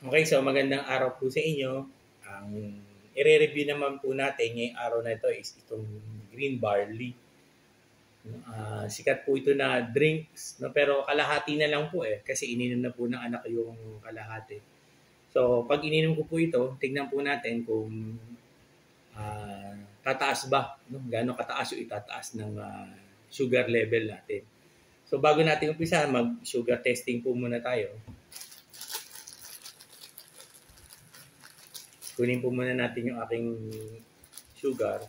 Okay, so magandang araw po sa inyo. Ang i-review naman po natin ngayong araw na ito is itong green barley. Sikat po ito na drinks, no? Pero kalahati na lang po kasi ininom na po ng anak yung kalahati. So pag ininom ko po ito, tignan po natin kung tataas ba, no? Gaano kataas yung itataas ng sugar level natin. So bago natin umpisa, mag-sugar testing po muna tayo. Kunin po muna natin yung aking sugar.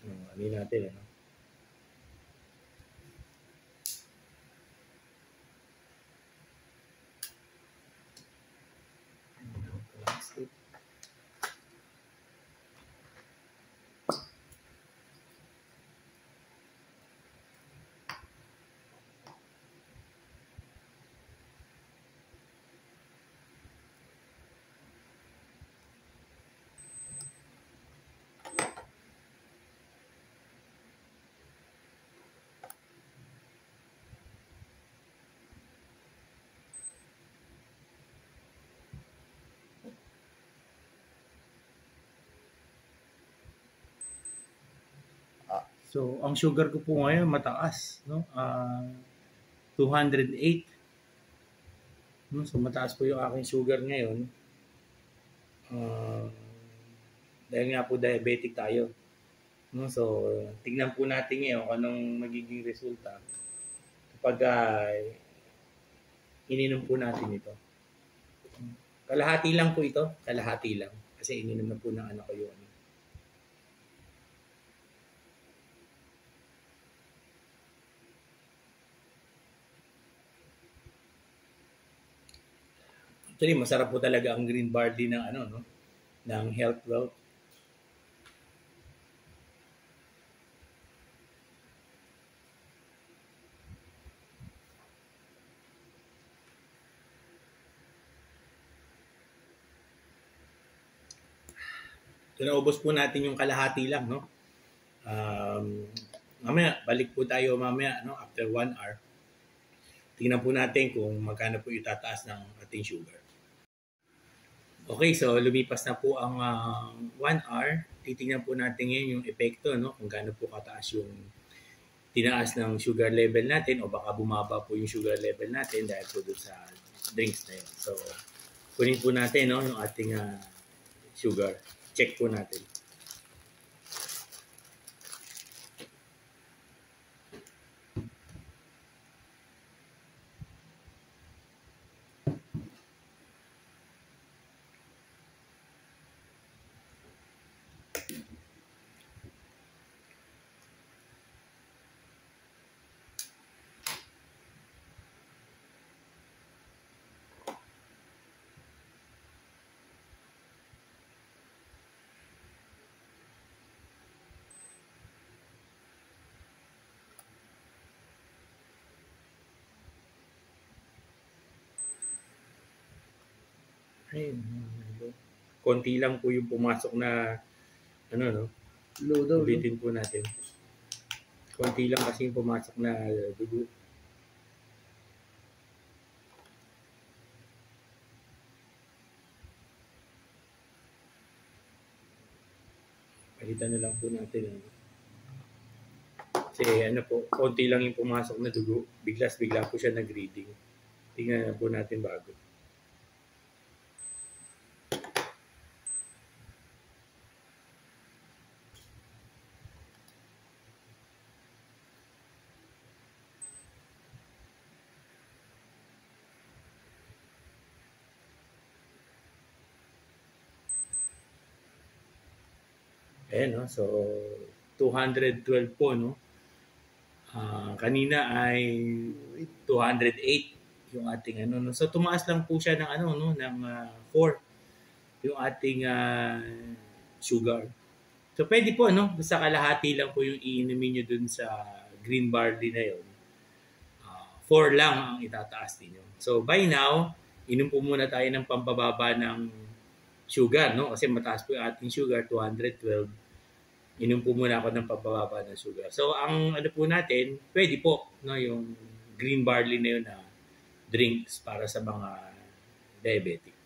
Ano natin, ano? Plastic. So, ang sugar ko po ngayon mataas, no? 208. No? So, mataas po yung aking sugar ngayon. Dahil nga po diabetic tayo. No? So, tignan po natin ngayon kung anong magiging resulta kapag ininom po natin ito. Kalahati lang po ito. Kalahati lang. Kasi ininom na po ng anak ko yun. Actually, masarap po talaga ang green barley ng no? Ng Health Wealth. So, naubos po natin yung kalahati lang, no? Mamaya, balik po tayo mamaya, no? After 1 hour. Tingnan po natin kung magkano po itataas ng ating sugar. Okay, so lumipas na po ang 1 hour. Titingnan po natin ngayon yung epekto, no? Kung gaano po kataas yung tinaas ng sugar level natin o baka bumaba po yung sugar level natin dahil po doon sa drinks na yun. So, kunin po natin, no, yung ating sugar. Check po natin. Ayun. Konti lang po yung pumasok na no? Lodo. Ulitin po natin. Konti lang kasi yung pumasok na dugo. Palitan na lang po natin. Kasi po, konti lang yung pumasok na dugo. Bigla po siya nag-reading. Tingnan po natin bago. Ayan, no? So, 212 po, no? Kanina ay 208 yung ating no? So, tumaas lang po siya ng no? Ng 4 yung ating sugar. So, pwede po, no? Basta kalahati lang po yung iinumin nyo dun sa green barley na yun. 4 lang ang itataas ninyo. So, by now, inom po muna tayo ng pampababa ng sugar, no? Kasi mataas po yung ating sugar, 212. Inom po muna ako ng pampababa ng sugar. So, ang ano po natin, pwede po, no? Yung green barley na yun na drinks para sa mga diabetic.